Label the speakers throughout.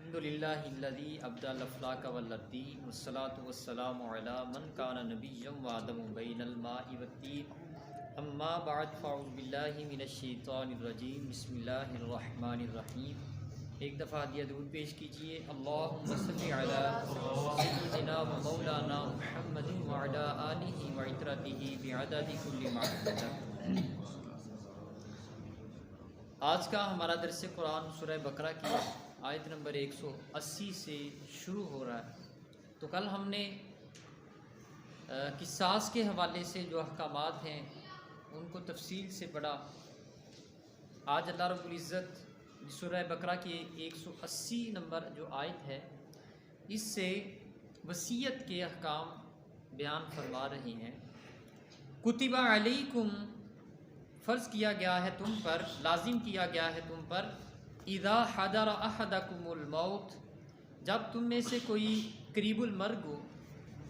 Speaker 1: الحمدللہ الذی ابدع الافلاک والدین والصلاة والسلام علی من کان نبیا وآدم بین الماء والطین اما بعد فاعوذ باللہ من الشیطان الرجیم بسم اللہ الرحمن الرحیم۔ ایک دفعہ ہدیہ درود پیش کیجئے۔ اللہم صلی علی سیدنا و مولانا محمد وعلی آلہ وعطرتہ بعدد کل معدود۔ آج کا ہمارا درس قرآن سورہ بقرہ کی آیت نمبر 180 سے شروع ہو رہا ہے۔ تو کل ہم نے قصاص کے حوالے سے جو احکامات ہیں ان کو تفصیل سے پڑھا۔ آج اللہ رب العزت سورہ بقرہ کی 180 نمبر جو آیت ہے اس سے وصیت کے احکام بیان فرما رہے ہیں۔ کتب علیکم، فرض کیا گیا ہے تم پر، لازم کیا گیا ہے تم پر، اذا حضر احدکم الموت، جب تم میں سے کوئی قریب المرگ ہو،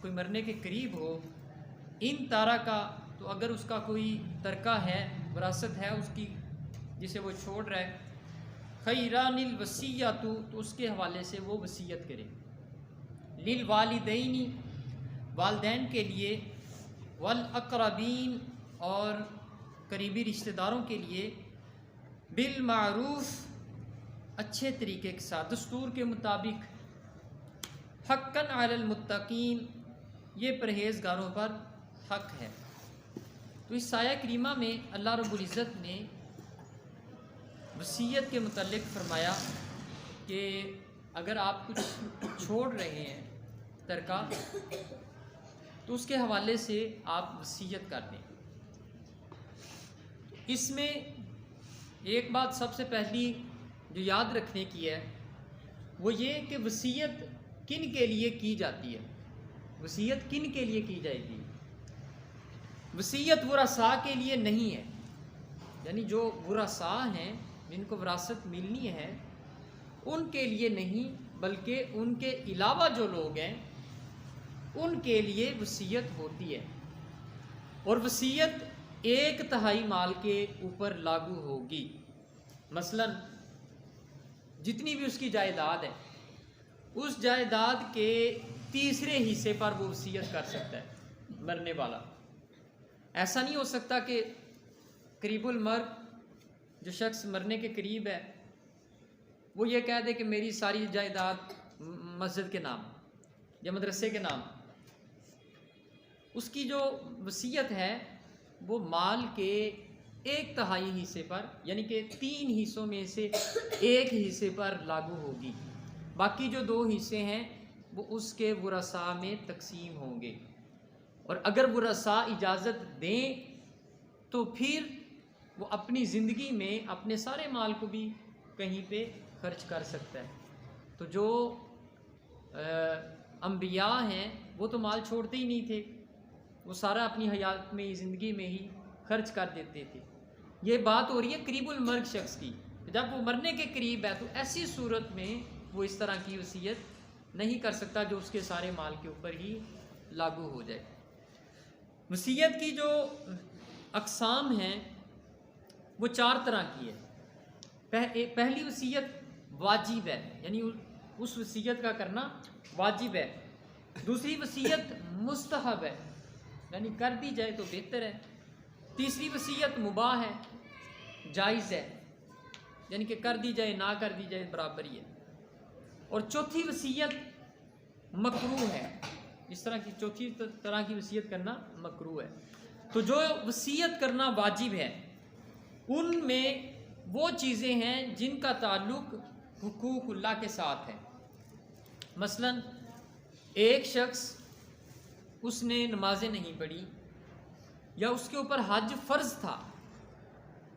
Speaker 1: کوئی مرنے کے قریب ہو، ان تارکا، تو اگر اس کا کوئی ترکہ ہے، وراثت ہے اس کی جسے وہ چھوڑ رہا ہے، خیران الوصیۃ، تو اس کے حوالے سے وہ وصیت کرے، للوالدین، والدین کے لیے، والاقربین، اور قریبی رشتہ داروں کے لیے، بالمعروف، اچھے طریقے کے ساتھ، دستور کے مطابق، حقاً علی المتقین، یہ پرہیزگاروں پر حق ہے۔ تو اس آیہ کریمہ میں اللہ رب العزت نے وصیت کے متعلق فرمایا کہ اگر آپ کچھ چھوڑ رہے ہیں ترکہ، تو اس کے حوالے سے آپ وصیت کر دیں۔ اس میں ایک بات سب سے پہلی جو یاد رکھنے کی ہے وہ یہ کہ وصیت کن کے لیے کی جاتی ہے، وصیت کن کے لیے کی جائے گی۔ وصیت ورثاء کے لیے نہیں ہے، یعنی جو ورثاء ہیں جن کو وراثت ملنی ہے ان کے لیے نہیں، بلکہ ان کے علاوہ جو لوگ ہیں ان کے لیے وصیت ہوتی ہے، اور وصیت 1/3 مال کے اوپر لاگو ہوگی۔ مثلا جتنی بھی اس کی جائیداد ہے اس جائیداد کے تیسرے حصے پر وہ وصیت کر سکتا ہے مرنے والا۔ ایسا نہیں ہو سکتا کہ قریب المرگ جو شخص مرنے کے قریب ہے وہ یہ کہہ دے کہ میری ساری جائیداد مسجد کے نام یا مدرسے کے نام۔ اس کی جو وصیت ہے وہ مال کے 1/3 حصے پر، یعنی کہ 3 حصوں میں سے 1 حصے پر لاگو ہوگی، باقی جو 2 حصے ہیں وہ اس کے ورثاء میں تقسیم ہوں گے۔ اور اگر ورثاء اجازت دیں تو پھر وہ اپنی زندگی میں اپنے سارے مال کو بھی کہیں پہ خرچ کر سکتا ہے۔ تو جو انبیاء ہیں وہ تو مال چھوڑتے ہی نہیں تھے، وہ سارا اپنی حیات میں، زندگی میں ہی خرچ کر دیتے تھے۔ یہ بات ہو رہی ہے قریب المرگ شخص کی، جب وہ مرنے کے قریب ہے تو ایسی صورت میں وہ اس طرح کی وصیت نہیں کر سکتا جو اس کے سارے مال کے اوپر ہی لاگو ہو جائے۔ وصیت کی جو اقسام ہیں وہ 4 طرح کی ہے۔ پہلی وصیت واجب ہے، یعنی اس وصیت کا کرنا واجب ہے۔ دوسری وصیت مستحب ہے، یعنی کر دی جائے تو بہتر ہے۔ تیسری وصیت مباح ہے، جائز ہے، یعنی کہ کر دی جائے نہ کر دی جائے برابر ہی ہے۔ اور چوتھی وصیت مکروہ ہے، اس طرح کی چوتھی طرح کی وصیت کرنا مکروہ ہے۔ تو جو وصیت کرنا واجب ہے ان میں وہ چیزیں ہیں جن کا تعلق حقوق اللہ کے ساتھ ہے۔ مثلا ایک شخص اس نے نمازیں نہیں پڑھی، یا اس کے اوپر حج فرض تھا،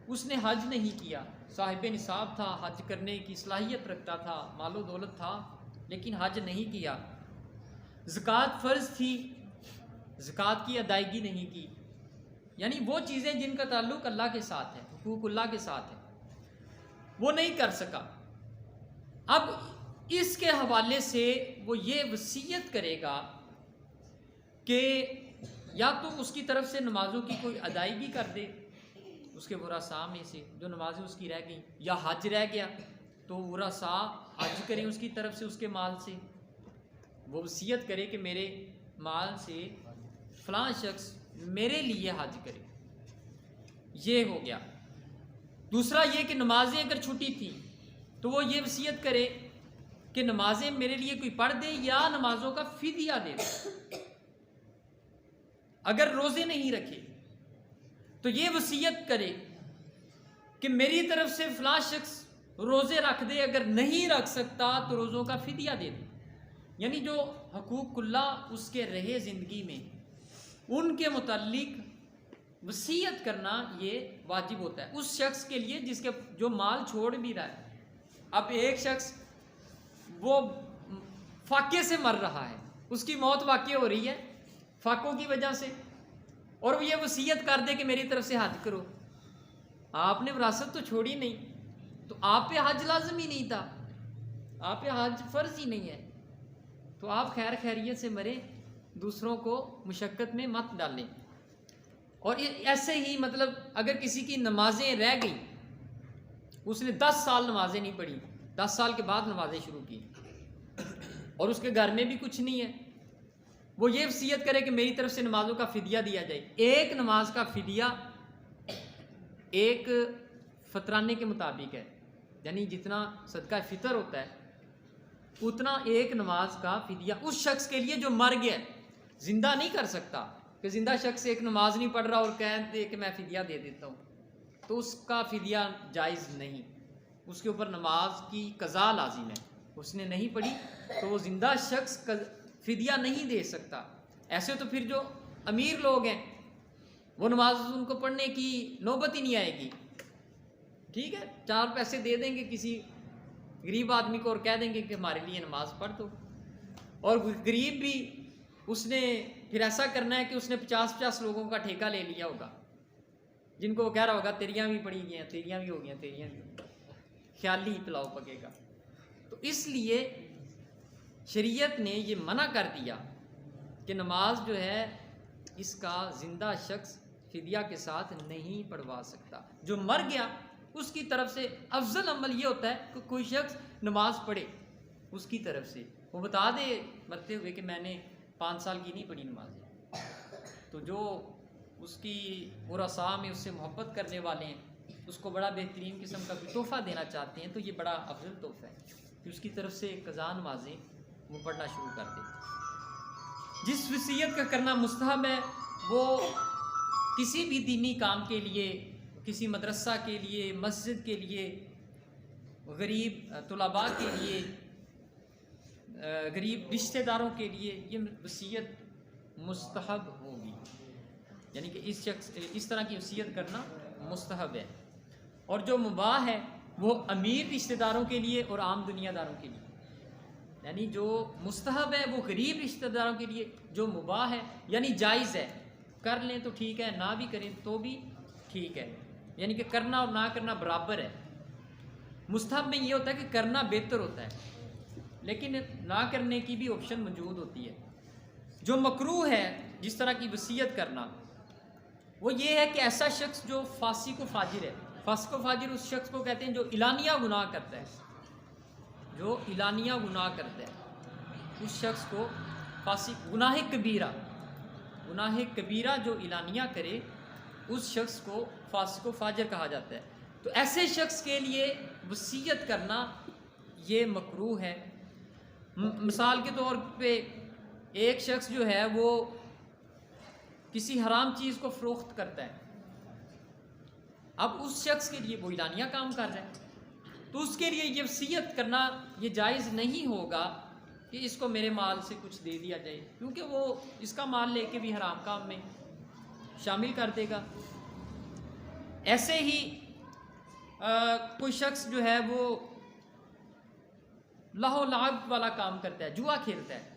Speaker 1: اس نے حج نہیں کیا، صاحب نصاب تھا، حج کرنے کی صلاحیت رکھتا تھا، مال و دولت تھا، لیکن حج نہیں کیا۔ زکوٰۃ فرض تھی، زکوٰۃ کی ادائیگی نہیں کی، یعنی وہ چیزیں جن کا تعلق اللہ کے ساتھ ہے، حقوق اللہ کے ساتھ ہے، وہ نہیں کر سکا۔ اب اس کے حوالے سے وہ یہ وصیت کرے گا کہ یا تو اس کی طرف سے نمازوں کی کوئی ادائیگی کر دے اس کے ورثاء میں سے جو نمازیں اس کی رہ گئیں، یا حج رہ گیا تو ورثا حج کریں اس کی طرف سے، اس کے مال سے، وہ وصیت کرے کہ میرے مال سے فلاں شخص میرے لیے حج کرے، یہ ہو گیا۔ دوسرا یہ کہ نمازیں اگر چھٹی تھی تو وہ یہ وصیت کرے کہ نمازیں میرے لیے کوئی پڑھ دے یا نمازوں کا فدیہ دے دے۔ اگر روزے نہیں رکھے تو یہ وصیت کرے کہ میری طرف سے فلاں شخص روزے رکھ دے، اگر نہیں رکھ سکتا تو روزوں کا فدیہ دے دے۔ یعنی جو حقوق اللہ اس کے رہے زندگی میں، ان کے متعلق وصیت کرنا یہ واجب ہوتا ہے اس شخص کے لیے جس کے جو مال چھوڑ بھی رہا ہے۔ اب ایک شخص وہ فاقے سے مر رہا ہے، اس کی موت واقع ہو رہی ہے فاقوں کی وجہ سے، اور وہ یہ وصیت کر دے کہ میری طرف سے حج کرو۔ آپ نے وراثت تو چھوڑی نہیں، تو آپ پہ حج لازم ہی نہیں تھا، آپ پہ حج فرض ہی نہیں ہے، تو آپ خیر خیریت سے مرے، دوسروں کو مشقت میں مت ڈالیں۔ اور ایسے ہی مطلب اگر کسی کی نمازیں رہ گئیں، اس نے 10 سال نمازیں نہیں پڑھی، 10 سال کے بعد نمازیں شروع کی، اور اس کے گھر میں بھی کچھ نہیں ہے، وہ یہ وصیت کرے کہ میری طرف سے نمازوں کا فدیہ دیا جائے۔ ایک نماز کا فدیہ ایک فطرانے کے مطابق ہے، یعنی جتنا صدقہ فطر ہوتا ہے اتنا ایک نماز کا فدیہ اس شخص کے لیے جو مر گیا، زندہ نہیں کر سکتا کہ زندہ شخص ایک نماز نہیں پڑھ رہا اور کہتے کہ میں فدیہ دے دیتا ہوں، تو اس کا فدیہ جائز نہیں، اس کے اوپر نماز کی قضا لازم ہے، اس نے نہیں پڑھی تو وہ زندہ شخص فدیہ نہیں دے سکتا۔ ایسے تو پھر جو امیر لوگ ہیں وہ نماز ان کو پڑھنے کی نوبت ہی نہیں آئے گی، ٹھیک ہے، 4 پیسے دے دیں گے کسی غریب آدمی کو اور کہہ دیں گے کہ ہمارے لیے نماز پڑھ دو، اور غریب بھی اس نے پھر ایسا کرنا ہے کہ اس نے 50 لوگوں کا ٹھیکہ لے لیا ہوگا، جن کو وہ کہہ رہا ہوگا تیریاں بھی پڑھی گئی ہیں، تیریاں بھی ہو گئی ہیں، تیریاں بھی، خیالی پلاؤ پکے گا۔ تو اس لیے شریعت نے یہ منع کر دیا کہ نماز جو ہے اس کا زندہ شخص فدیہ کے ساتھ نہیں پڑھوا سکتا۔ جو مر گیا اس کی طرف سے افضل عمل یہ ہوتا ہے کہ کوئی شخص نماز پڑھے، اس کی طرف سے وہ بتا دے مرتے ہوئے کہ میں نے 5 سال کی نہیں پڑھی نماز، تو جو اس کی ورثاء میں اس سے محبت کرنے والے ہیں اس کو بڑا بہترین قسم کا تحفہ دینا چاہتے ہیں، تو یہ بڑا افضل تحفہ ہے کہ اس کی طرف سے قضا نمازیں وہ پڑھنا شروع کر دے۔ جس وصیت کا کرنا مستحب ہے وہ کسی بھی دینی کام کے لیے، کسی مدرسہ کے لیے، مسجد کے لیے، غریب طلباء کے لیے، غریب رشتہ داروں کے لیے یہ وصیت مستحب ہوگی، یعنی کہ اس طرح کی وصیت کرنا مستحب ہے۔ اور جو مباح ہے وہ امیر رشتہ داروں کے لیے اور عام دنیا داروں کے لیے، یعنی جو مستحب ہے وہ غریب رشتہ داروں کے لیے، جو مباح ہے یعنی جائز ہے، کر لیں تو ٹھیک ہے، نہ بھی کریں تو بھی ٹھیک ہے، یعنی کہ کرنا اور نہ کرنا برابر ہے۔ مستحب میں یہ ہوتا ہے کہ کرنا بہتر ہوتا ہے، لیکن نہ کرنے کی بھی آپشن موجود ہوتی ہے۔ جو مکروہ ہے جس طرح کی وصیت کرنا وہ یہ ہے کہ ایسا شخص جو فاسق و فاجر ہے، فاسق و فاجر اس شخص کو کہتے ہیں جو اعلانیہ گناہ کرتا ہے، جو اعلانیہ گناہ کرتا ہے اس شخص کو فاسق، گناہ کبیرہ جو اعلانیہ کرے اس شخص کو فاسق و فاجر کہا جاتا ہے۔ تو ایسے شخص کے لیے وصیت کرنا یہ مکروہ ہے۔ مثال کے طور پہ ایک شخص جو ہے وہ کسی حرام چیز کو فروخت کرتا ہے، اب اس شخص کے لیے وہ اعلانیہ کام کر رہا ہے، تو اس کے لیے یہ وصیت کرنا یہ جائز نہیں ہوگا کہ اس کو میرے مال سے کچھ دے دیا جائے، کیونکہ وہ اس کا مال لے کے بھی حرام کام میں شامل کر دے گا۔ ایسے ہی کوئی شخص جو ہے وہ لہو لعب والا کام کرتا ہے، جوا کھیلتا ہے،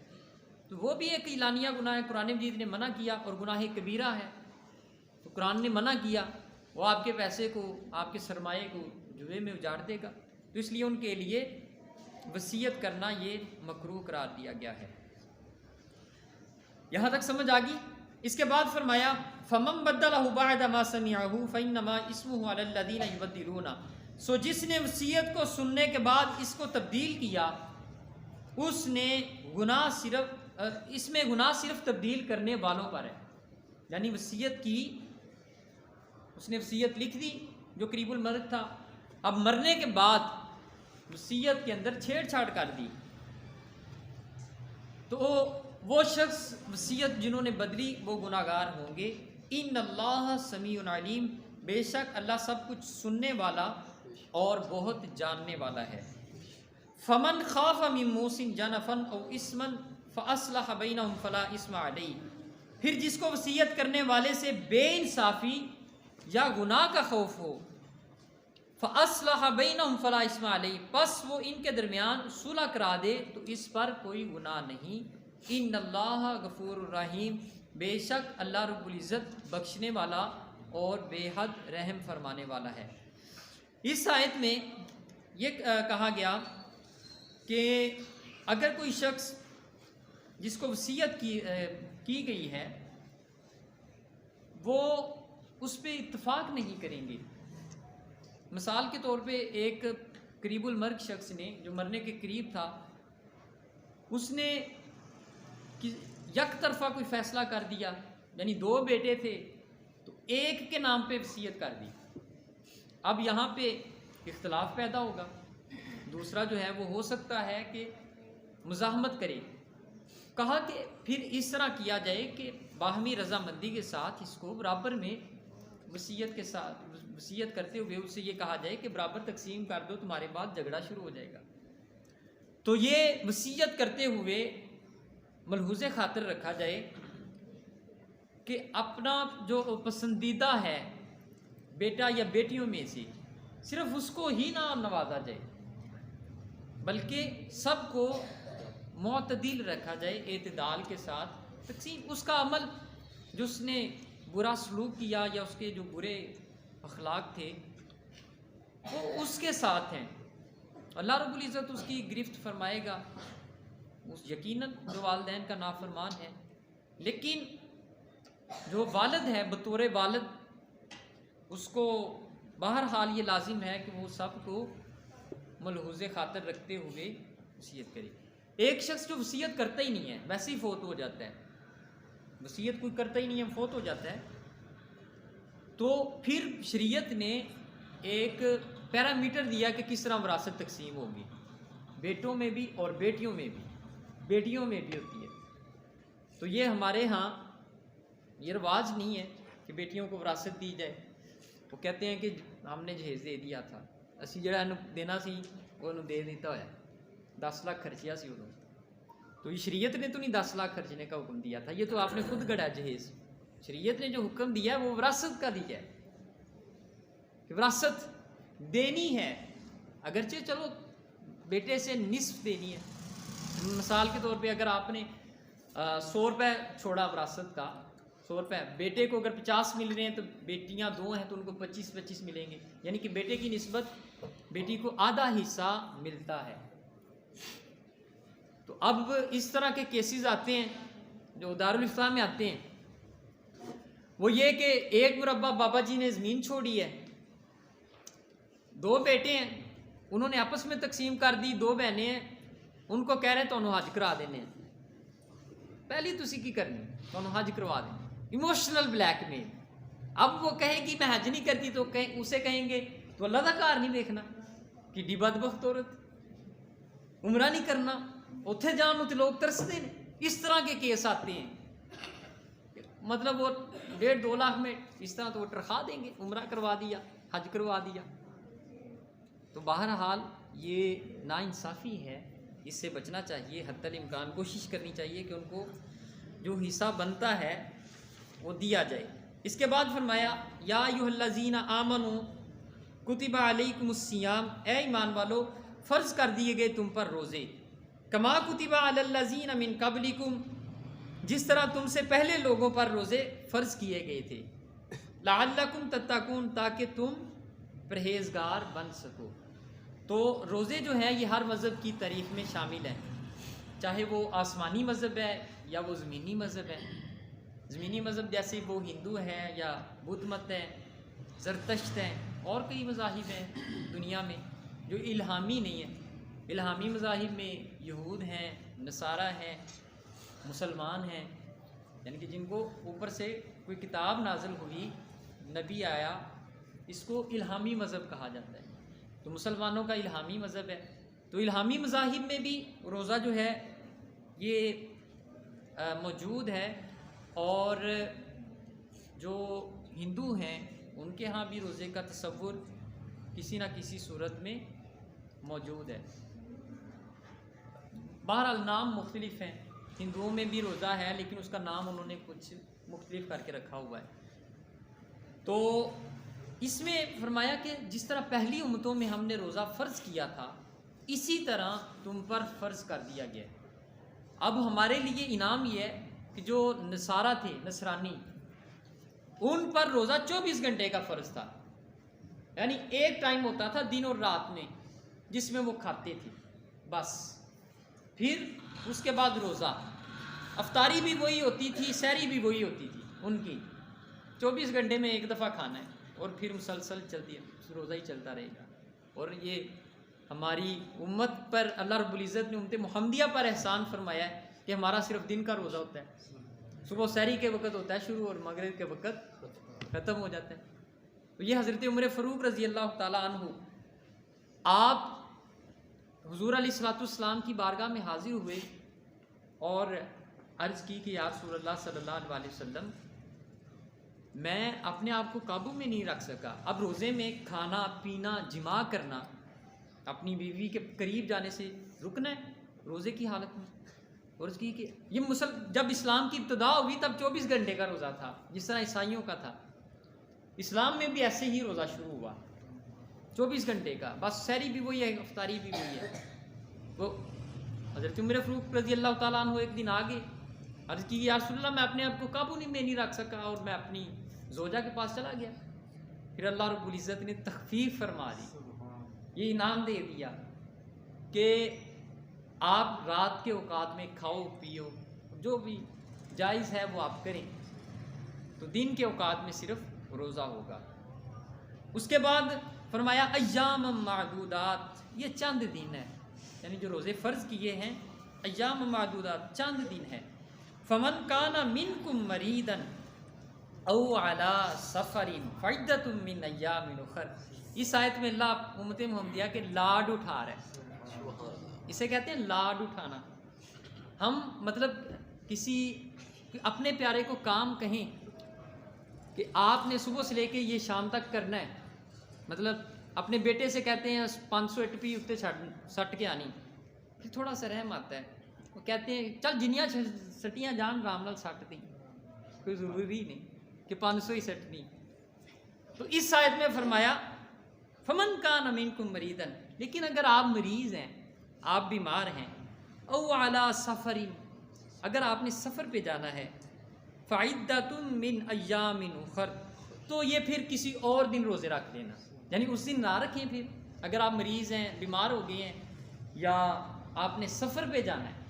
Speaker 1: تو وہ بھی ایک اعلانیہ گناہ ہے، قرآن مجید نے منع کیا، اور گناہ کبیرہ ہے، تو قرآن نے منع کیا، وہ آپ کے پیسے کو، آپ کے سرمایے کو جوے میں اجاڑ دے گا، تو اس لیے ان کے لیے وصیت کرنا یہ مکروہ قرار دیا گیا ہے۔ یہاں تک سمجھ آ گئی؟ اس کے بعد فرمایا فَمَن بَدَّلَهُ بَعْدَ مَا سَمِعَهُ فَإِنَّمَا اسْمُهُ عَلَى الَّذِينَ يُبَدِّلُونَ، سو جس نے وصیت کو سننے کے بعد اس کو تبدیل کیا اس نے گناہ اس میں گناہ صرف تبدیل کرنے والوں پر ہے. یعنی وصیت کی، اس نے وصیت لکھ دی جو قریب المرگ تھا، اب مرنے کے بعد وصیت کے اندر چھیڑ چھاڑ کر دی تو وہ شخص وصیت جنہوں نے بدلی وہ گناہگار ہوں گے. ان اللہ سمیع علیم، بے شک اللہ سب کچھ سننے والا اور بہت جاننے والا ہے. فمن خاف من موص جنفا او اثما فاصلح بینہم فلا اثم علیہ، پھر جس کو وصیت کرنے والے سے بے انصافی یا گناہ کا خوف ہو، فاصلح بینہم فلا اثم علیہ، پس وہ ان کے درمیان صلح کرا دے تو اس پر کوئی گناہ نہیں. ان اللہ غفور الرحیم، بے شک اللہ رب العزت بخشنے والا اور بے حد رحم فرمانے والا ہے. اس آیت میں یہ کہا گیا کہ اگر کوئی شخص جس کو وصیت کی گئی ہے وہ اس پہ اتفاق نہیں کریں گے. مثال کے طور پہ ایک قریب المرگ شخص نے جو مرنے کے قریب تھا، اس نے یک طرفہ کوئی فیصلہ کر دیا، یعنی 2 بیٹے تھے تو ایک کے نام پہ وصیت کر دی. اب یہاں پہ اختلاف پیدا ہوگا. دوسرا جو ہے وہ ہو سکتا ہے کہ مزاحمت کرے. کہا کہ پھر اس طرح کیا جائے کہ باہمی رضامندی کے ساتھ اس کو برابر میں وصیت کے ساتھ وصیت کرتے ہوئے اس سے یہ کہا جائے کہ برابر تقسیم کر دو، تمہارے بعد جھگڑا شروع ہو جائے گا. تو یہ وصیت کرتے ہوئے ملحوظ خاطر رکھا جائے کہ اپنا جو پسندیدہ ہے بیٹا یا بیٹیوں میں سے صرف اس کو ہی نہ نوازا جائے، بلکہ سب کو معتدل رکھا جائے، اعتدال کے ساتھ تقسیم. اس کا عمل جو اس نے برا سلوک کیا یا اس کے جو برے اخلاق تھے وہ اس کے ساتھ ہیں، اللہ رب العزت اس کی گرفت فرمائے گا. اس یقیناً جو والدین کا نافرمان ہے، لیکن جو والد ہے بطور والد اس کو بہرحال یہ لازم ہے کہ وہ سب کو ملحوظ خاطر رکھتے ہوئے وصیت کرے. ایک شخص جو وصیت کرتا ہی نہیں ہے، ویسے ہی فوت ہو جاتا ہے، وصیت کوئی کرتا ہی نہیں ہے، فوت ہو جاتا ہے، تو پھر شریعت نے ایک پیرامیٹر دیا کہ کس طرح وراثت تقسیم ہوگی. بیٹوں میں بھی اور بیٹیوں میں بھی، بیٹیوں میں بھی ہوتی ہے. تو یہ ہمارے ہاں یہ رواج نہیں ہے کہ بیٹیوں کو وراثت دی جائے. وہ کہتے ہیں کہ ہم نے جہیز دے دیا تھا، اسی جڑا دینا سی وہ دے دیتا ہوا ہے، 10 لاکھ خرچیا سی ادو. تو یہ شریعت نے تو نہیں 10 لاکھ خرچنے کا حکم دیا تھا، یہ تو آپ نے خود گڑا جہیز. شریعت نے جو حکم دیا ہے وہ وراثت کا دیا ہے کہ وراثت دینی ہے، اگرچہ چلو بیٹے سے نصف دینی ہے. مثال کے طور پہ اگر آپ نے 100 روپے چھوڑا وراثت کا، 100 روپے، بیٹے کو اگر 50 مل رہے ہیں تو بیٹیاں 2 ہیں تو ان کو 25 ملیں گے، یعنی کہ بیٹے کی نسبت بیٹی کو آدھا حصہ ملتا ہے. تو اب اس طرح کے کیسز آتے ہیں جو دارالفتاء میں آتے ہیں، وہ یہ کہ 1 مربع بابا جی نے زمین چھوڑی ہے، 2 بیٹے ہیں انہوں نے آپس میں تقسیم کر دی، 2 بہنیں ہیں ان کو کہہ رہے ہیں تو انہوں حج کرا دینے ہیں. پہلی تسی کی کرنی تو انہوں حج کروا دیں. ایموشنل بلیک میل. اب وہ کہے گی میں حج نہیں کرتی تو اسے کہیں گے تو اللہ کا کار نہیں دیکھنا کہ بدبخت عورت عمرہ نہیں کرنا، اتنے جان تو لوگ ترستے ہیں. اس طرح کے کیس آتے ہیں، مطلب وہ 1.5-2 لاکھ میں اس طرح تو وہ ترخوا دیں گے، عمرہ کروا دیا، حج کروا دیا. تو بہرحال یہ ناانصافی ہے، اس سے بچنا چاہیے. حتی الامکان کوشش کرنی چاہیے کہ ان کو جو حصہ بنتا ہے وہ دیا جائے. اس کے بعد فرمایا یا ایھا الذین آمنوا کتب علیکم الصیام، اے ایمان والو فرض کر دیے گئے تم پر روزے، کما کتب علی الذین من قبلکم، جس طرح تم سے پہلے لوگوں پر روزے فرض کیے گئے تھے، لعلکم تتقون، تاکہ تم پرہیزگار بن سکو. تو روزے جو ہیں یہ ہر مذہب کی تعریف میں شامل ہیں، چاہے وہ آسمانی مذہب ہے یا وہ زمینی مذہب ہے. زمینی مذہب جیسے وہ ہندو ہیں یا بدھ مت ہیں، زرتشت ہیں، اور کئی مذاہب ہیں دنیا میں جو الہامی نہیں ہیں. الہامی مذاہب میں یہود ہیں، نصارہ ہیں، مسلمان ہیں، یعنی کہ جن کو اوپر سے کوئی کتاب نازل ہوئی، نبی آیا، اس کو الہامی مذہب کہا جاتا ہے. تو مسلمانوں کا الہامی مذہب ہے. تو الہامی مذاہب میں بھی روزہ جو ہے یہ موجود ہے، اور جو ہندو ہیں ان کے ہاں بھی روزے کا تصور کسی نہ کسی صورت میں موجود ہے. بہرحال نام مختلف ہیں. ہندوؤں میں بھی روزہ ہے لیکن اس کا نام انہوں نے کچھ مختلف کر کے رکھا ہوا ہے. تو اس میں فرمایا کہ جس طرح پہلی امتوں میں ہم نے روزہ فرض کیا تھا اسی طرح تم پر فرض کر دیا گیا. اب ہمارے لیے انعام یہ ہے کہ جو نصارہ تھے، نصرانی، ان پر روزہ 24 گھنٹے کا فرض تھا. یعنی ایک ٹائم ہوتا تھا دن اور رات میں جس میں وہ کھاتے تھے بس. پھر اس کے بعد روزہ، افطاری بھی وہی ہوتی تھی، سحری بھی وہی ہوتی تھی ان کی. 24 گھنٹے میں ایک دفعہ کھانا ہے اور پھر مسلسل چلتی ہے، روزہ ہی چلتا رہے گا. اور یہ ہماری امت پر اللہ رب العزت نے امت محمدیہ پر احسان فرمایا ہے کہ ہمارا صرف دن کا روزہ ہوتا ہے. صبح سحری کے وقت ہوتا ہے شروع اور مغرب کے وقت ختم ہو جاتا ہے. تو یہ حضرت عمر فاروق رضی اللہ تعالیٰ عنہ، آپ حضور علیہ الصلوۃ والسلام کی بارگاہ میں حاضر ہوئے اور عرض کی کہ یا رسول اللہ صلی اللہ علیہ وسلم، میں اپنے آپ کو قابو میں نہیں رکھ سکا. اب روزے میں کھانا پینا جماع کرنا، اپنی بیوی کے قریب جانے سے رکنا ہے روزے کی حالت میں. اور اس کی کہ یہ جب اسلام کی ابتدا ہوئی تب 24 گھنٹے کا روزہ تھا جس طرح عیسائیوں کا تھا. اسلام میں بھی ایسے ہی روزہ شروع ہوا 24 گھنٹے کا، بس سحری بھی وہی ہے، افطاری بھی وہی ہے. وہ حضرت عمر فاروق رضی اللہ تعالیٰ عنہ ایک دن آگے عرض کی یا رسول اللہ، میں اپنے آپ کو قابو میں نہیں رکھ سکا اور میں اپنی زوجہ کے پاس چلا گیا. پھر اللہ رب العزت نے تخفیف فرما دی، یہ انعام دے دیا کہ آپ رات کے اوقات میں کھاؤ پیو، جو بھی جائز ہے وہ آپ کریں. تو دن کے اوقات میں صرف روزہ ہوگا. اس کے بعد فرمایا ایام معدودات، یہ چند دن ہے، یعنی جو روزے فرض کیے ہیں ایام معدودات چند دن ہے. فمن کان منکم مریضا او علی سفر فعدۃ من ایام اخر. اس آیت میں اللہ امت محمدیہ کے لاڈ اٹھا رہا ہے. اسے کہتے ہیں لاڈ اٹھانا. ہم مطلب کسی اپنے پیارے کو کام کہیں کہ آپ نے صبح سے لے کے یہ شام تک کرنا ہے، مطلب اپنے بیٹے سے کہتے ہیں 500 اٹپی اتنے سٹ کے آنی، پھر تھوڑا سا رحم آتا ہے. وہ کہتے ہیں چل جنیاں سٹیاں جان رام نال سٹ دی، کوئی ضروری نہیں کہ 500 ہی سٹنی. تو اس آیت میں فرمایا فمن کان منکم مریضا، لیکن اگر آپ مریض ہیں، آپ بیمار ہیں، او علی سفر، اگر آپ نے سفر پہ جانا ہے، فعدۃ من ایام اخر، تو یہ پھر کسی اور دن روزے رکھ لینا. یعنی اس دن نہ رکھیں. پھر اگر آپ مریض ہیں، بیمار ہو گئے ہیں، یا آپ نے سفر پہ جانا ہے،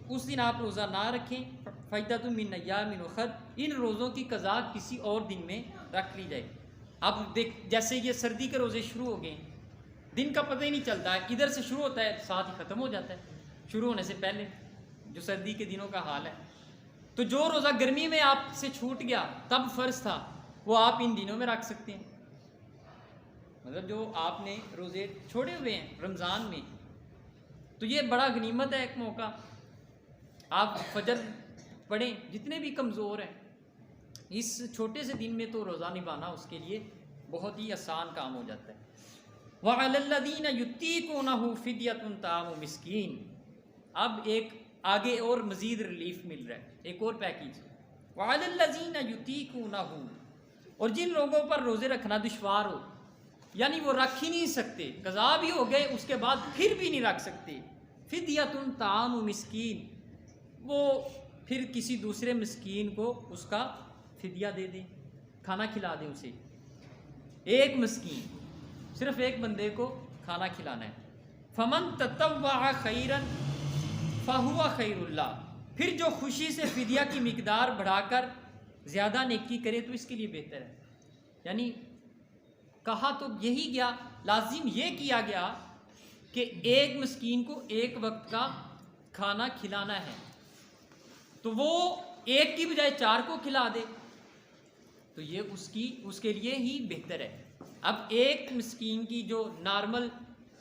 Speaker 1: اس دن آپ روزہ نہ رکھیں. فعدۃ من ایام اخر، ان روزوں کی قضا کسی اور دن میں رکھ لی جائے. اب جیسے یہ سردی کے روزے شروع ہو گئے، دن کا پتہ ہی نہیں چلتا ہے، ادھر سے شروع ہوتا ہے ساتھ ہی ختم ہو جاتا ہے شروع ہونے سے پہلے، جو سردی کے دنوں کا حال ہے. تو جو روزہ گرمی میں آپ سے چھوٹ گیا تب فرض تھا، وہ آپ ان دنوں میں رکھ سکتے ہیں. مطلب جو آپ نے روزے چھوڑے ہوئے ہیں رمضان میں، تو یہ بڑا غنیمت ہے، ایک موقع. آپ فجر پڑھیں، جتنے بھی کمزور ہیں اس چھوٹے سے دن میں تو روزہ نبھانا اس کے لیے بہت ہی آسان کام ہو جاتا ہے. وَعَلَى الَّذِينَ يُطِيقُونَهُ فِدْيَةٌ طَعَامُ مِسْكِينٍ. اب ایک آگے اور مزید ریلیف مل رہا ہے، ایک اور پیکیج. وَعَلَى الَّذِينَ يُطِيقُونَهُ، اور جن لوگوں پر روزے رکھنا دشوار ہو، یعنی وہ رکھ ہی نہیں سکتے، قضا بھی ہو گئے اس کے بعد پھر بھی نہیں رکھ سکتے. فِدْيَةٌ طَعَامُ مِسْكِينٍ، وہ پھر کسی دوسرے مسکین کو اس کا فدیہ دے دیں، کھانا کھلا دیں اسے. ایک مسکین، صرف ایک بندے کو کھانا کھلانا ہے. فمن تطوع خیرا فہو خیر اللہ، پھر جو خوشی سے فدیہ کی مقدار بڑھا کر زیادہ نیکی کرے تو اس کے لیے بہتر ہے. یعنی کہا تو یہی گیا، لازم یہ کیا گیا کہ ایک مسکین کو ایک وقت کا کھانا کھلانا ہے، تو وہ ایک کی بجائے 4 کو کھلا دے تو یہ اس کے لیے ہی بہتر ہے۔ اب ایک مسکین کی جو نارمل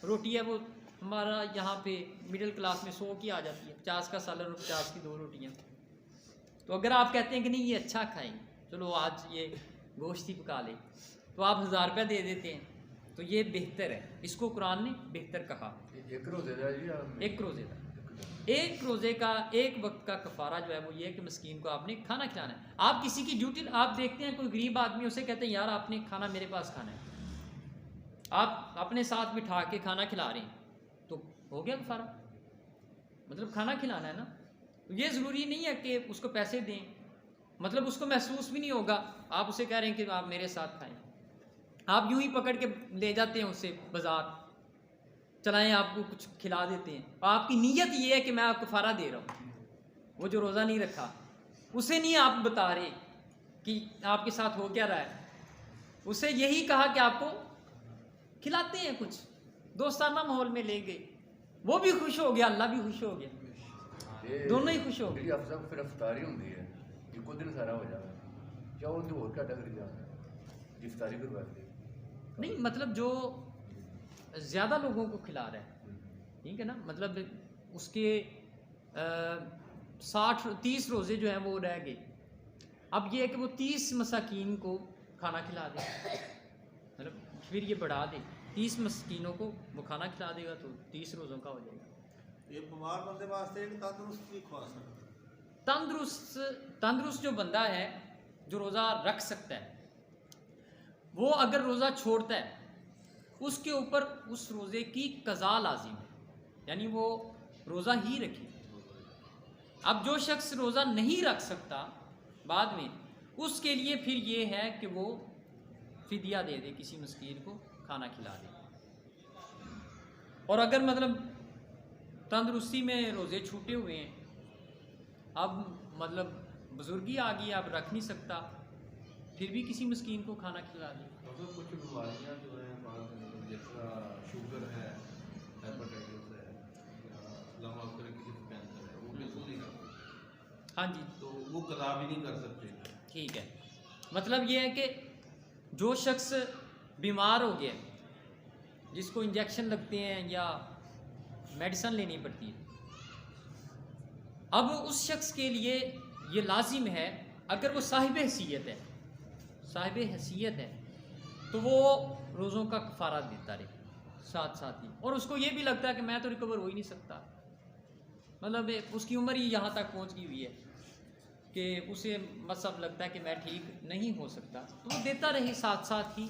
Speaker 1: روٹی ہے وہ ہمارا یہاں پہ مڈل کلاس میں 100 کی آ جاتی ہے، 50 کا سالن اور 50 کی 2 روٹیاں۔ تو اگر آپ کہتے ہیں کہ نہیں یہ اچھا کھائیں، چلو آج یہ گوشت ہی پکا لے، تو آپ 1000 روپیہ دے دیتے ہیں، تو یہ بہتر ہے، اس کو قرآن نے بہتر کہا۔
Speaker 2: ایک روزے کا جی
Speaker 1: ایک روزے کا، ایک روزے کا ایک وقت کا کفارہ جو ہے وہ یہ کہ مسکین کو آپ نے کھانا کھلانا ہے۔ آپ کسی کی ڈیوٹی، آپ دیکھتے ہیں کوئی غریب آدمی، اسے کہتے ہیں یار آپ نے کھانا میرے پاس کھانا ہے، آپ اپنے ساتھ بٹھا کے کھانا کھلا رہے ہیں، تو ہو گیا کفارہ، مطلب کھانا کھلانا ہے نا۔ یہ ضروری نہیں ہے کہ اس کو پیسے دیں، مطلب اس کو محسوس بھی نہیں ہوگا، آپ اسے کہہ رہے ہیں کہ آپ میرے ساتھ کھائیں، آپ یوں ہی پکڑ کے لے جاتے ہیں اسے بازار، چلائیں آپ کو کچھ کھلا دیتے ہیں، اور آپ کی نیت یہ ہے کہ میں آپ کو کفارہ دے رہا ہوں۔ وہ جو روزہ نہیں رکھا اسے نہیں آپ بتا رہے کہ آپ کے ساتھ ہو کیا رہا ہے، اسے یہی کہا کہ آپ کو کھلاتے ہیں، کچھ دوستانہ ماحول میں لے گئے، وہ بھی خوش ہو گیا، اللہ بھی خوش ہو گیا، دونوں ہی خوش ہو گئے۔
Speaker 2: افسر پھر افطاری ہوتی ہے، ایک دن سارا ہو جاتا ہے، کیا وہ اور کیا ڈگر جاتا ہے افطاری کروا کے؟
Speaker 1: نہیں مطلب جو زیادہ لوگوں کو کھلا رہا ہے، ٹھیک ہے نا، مطلب اس کے 30 روزے جو ہیں وہ رہ گئے، اب یہ ہے کہ وہ 30 مساکین کو کھانا کھلا دے، مطلب پھر یہ بڑھا دے، 30 مسکینوں کو وہ کھانا کھلا دے گا تو 30 روزوں کا ہو جائے گا۔
Speaker 3: یہ بیمار بندے واسطے ایک تندرست بھی کھوا سکتا ہے۔
Speaker 1: تندرست جو بندہ ہے جو روزہ رکھ سکتا ہے، وہ اگر روزہ چھوڑتا ہے اس کے اوپر اس روزے کی قضا لازم ہے، یعنی وہ روزہ ہی رکھے۔ اب جو شخص روزہ نہیں رکھ سکتا بعد میں، اس کے لیے پھر یہ ہے کہ وہ فدیہ دے دے، کسی مسکین کو کھانا کھلا دے۔ اور اگر مطلب تندرستی میں روزے چھوٹے ہوئے ہیں، اب مطلب بزرگی آ گئی، اب رکھ نہیں سکتا، پھر بھی کسی مسکین کو کھانا کھلا دے۔
Speaker 3: کچھ بیماریاں جو ہیں جس طرح شوگر ہے، ہیپاٹائٹس ہے، اللہ معاف کرے کسی کو کینسر ہے، وہ بالکل نہیں کر سکتے،
Speaker 1: ہاں جی،
Speaker 3: تو وہ قضا بھی نہیں کر سکتے۔
Speaker 1: ٹھیک ہے، مطلب یہ ہے کہ جو شخص بیمار ہو گیا، جس کو انجیکشن لگتے ہیں یا میڈیسن لینی پڑتی ہے، اب اس شخص کے لیے یہ لازم ہے، اگر وہ صاحب حیثیت ہے تو وہ روزوں کا کفارہ دیتا رہے ساتھ ساتھ ہی، اور اس کو یہ بھی لگتا ہے کہ میں تو ریکور ہو ہی نہیں سکتا، مطلب اس کی عمر ہی یہاں تک پہنچ گئی ہوئی ہے کہ اسے مطلب لگتا ہے کہ میں ٹھیک نہیں ہو سکتا، تو وہ دیتا رہے ساتھ ساتھ ہی،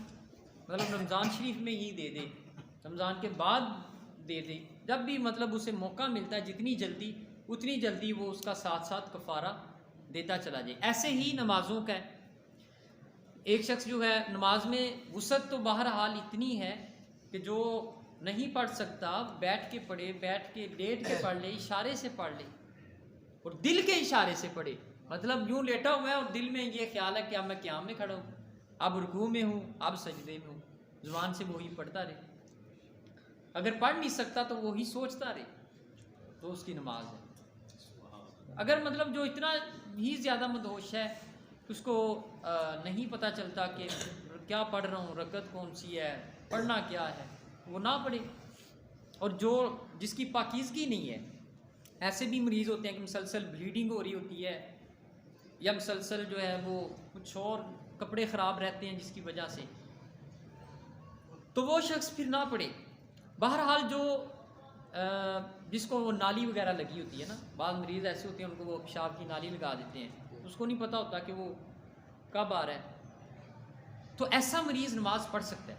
Speaker 1: مطلب رمضان شریف میں ہی دے دے، رمضان کے بعد دے دے، جب بھی مطلب اسے موقع ملتا ہے جتنی جلدی وہ اس کا ساتھ ساتھ کفارہ دیتا چلا جائے۔ ایسے ہی نمازوں کا ہے، ایک شخص جو ہے نماز میں وسعت تو بہرحال اتنی ہے کہ جو نہیں پڑھ سکتا بیٹھ کے پڑھے، بیٹھ کے لیٹ کے پڑھ لے، اشارے سے پڑھ لے، اور دل کے اشارے سے پڑھے، مطلب یوں لیٹا ہوا ہے اور دل میں یہ خیال ہے کہ اب میں قیام میں کھڑا ہوں، اب رکوع میں ہوں، اب سجدے میں ہوں، زبان سے وہی پڑھتا رہے، اگر پڑھ نہیں سکتا تو وہی سوچتا رہے، تو اس کی نماز ہے۔ اگر مطلب جو اتنا ہی زیادہ مدہوش ہے، اس کو نہیں پتہ چلتا کہ کیا پڑھ رہا ہوں، رکعت کون سی ہے، پڑھنا کیا ہے، وہ نہ پڑھے۔ اور جس کی پاکیزگی نہیں ہے، ایسے بھی مریض ہوتے ہیں کہ مسلسل بلیڈنگ ہو رہی ہوتی ہے، یا مسلسل جو ہے وہ کچھ اور کپڑے خراب رہتے ہیں جس کی وجہ سے، تو وہ شخص پھر نہ پڑھے۔ بہرحال جو جس کو وہ نالی وغیرہ لگی ہوتی ہے نا، بعض مریض ایسے ہوتے ہیں ان کو وہ پیشاب کی نالی لگا دیتے ہیں، اس کو نہیں پتہ ہوتا کہ وہ کب آ رہا ہے، تو ایسا مریض نماز پڑھ سکتا ہے،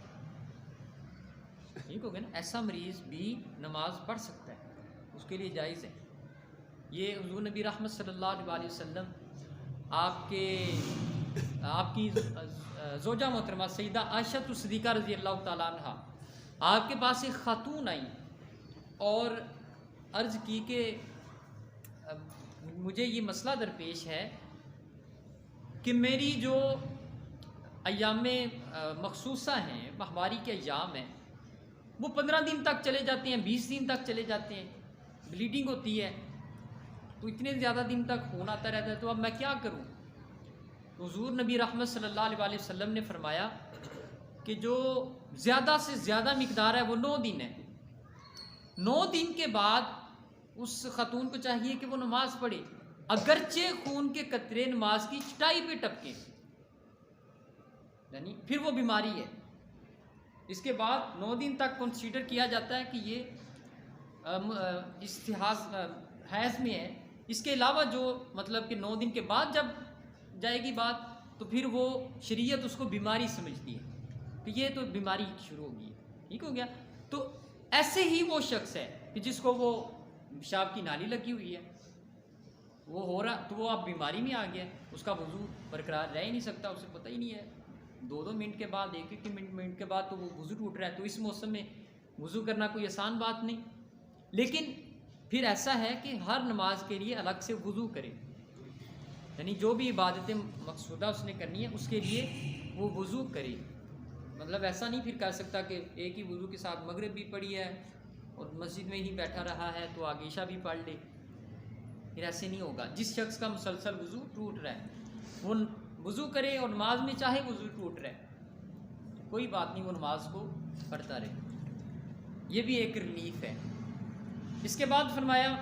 Speaker 1: ٹھیک ہو گیا نا، ایسا مریض بھی نماز پڑھ سکتا ہے، اس کے لیے جائز ہے۔ یہ حضور نبی رحمت صلی اللہ علیہ وسلم آپ کی زوجہ محترمہ سیدہ عائشہ صدیقہ رضی اللہ تعالیٰ عنہ، آپ کے پاس ایک خاتون آئی اور عرض کی کہ مجھے یہ مسئلہ درپیش ہے کہ میری جو ایام مخصوصہ ہیں، ماہواری کے ایام ہیں، وہ 15 دن تک چلے جاتے ہیں، 20 دن تک چلے جاتے ہیں، بلیڈنگ ہوتی ہے، تو اتنے زیادہ دن تک خون آتا رہتا ہے، تو اب میں کیا کروں؟ حضور نبی رحمت صلی اللہ علیہ وسلم نے فرمایا کہ جو زیادہ سے زیادہ مقدار ہے وہ 9 دن ہے۔ 9 دن کے بعد اس خاتون کو چاہیے کہ وہ نماز پڑھے، اگرچہ خون کے قطرے نماز کی چٹائی پہ ٹپکیں، یعنی پھر وہ بیماری ہے۔ اس کے بعد 9 دن تک کنسیڈر کیا جاتا ہے کہ یہ استحاض حیض میں ہے۔ اس کے علاوہ جو مطلب کہ 9 دن کے بعد جب جائے گی بات، تو پھر وہ شریعت اس کو بیماری سمجھتی ہے کہ یہ تو بیماری شروع ہوگی، ٹھیک ہو گیا۔ تو ایسے ہی وہ شخص ہے کہ جس کو وہ پیشاب کی نالی لگی ہوئی ہے، وہ ہو رہا، تو وہ اب بیماری میں آ گیا، اس کا وضو برقرار رہ ہی نہیں سکتا، اسے پتہ ہی نہیں ہے، 2 منٹ کے بعد، 1 منٹ کے بعد تو وہ وضو ٹوٹ رہا ہے۔ تو اس موسم میں وضو کرنا کوئی آسان بات نہیں، لیکن پھر ایسا ہے کہ ہر نماز کے لیے الگ سے وضو کرے، یعنی جو بھی عبادتیں مقصودہ اس نے کرنی ہے اس کے لیے وہ وضو کرے۔ مطلب ایسا نہیں پھر کہہ سکتا کہ ایک ہی وضو کے ساتھ مغرب بھی پڑھی ہے اور مسجد میں ہی بیٹھا رہا ہے تو آگے عشاء بھی پڑھ لے، پھر ایسے نہیں ہوگا۔ جس شخص کا مسلسل وضو ٹوٹ رہا ہے وہ وضو کرے، اور نماز میں چاہے وضو ٹوٹ رہا ہے کوئی بات نہیں، وہ نماز کو پڑھتا رہے، یہ بھی ایک ریلیف ہے۔ اس کے بعد فرمایا،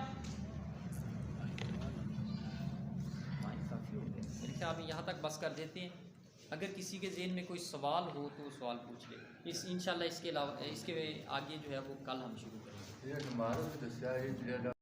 Speaker 1: میرے خیال میں یہاں تک بس کر دیتے ہیں، اگر کسی کے ذہن میں کوئی سوال ہو تو وہ سوال پوچھ لے، انشاءاللہ اس کے علاوہ اس کے آگے جو ہے وہ کل ہم شروع کریں گے۔
Speaker 2: یہ نماز میں دسیا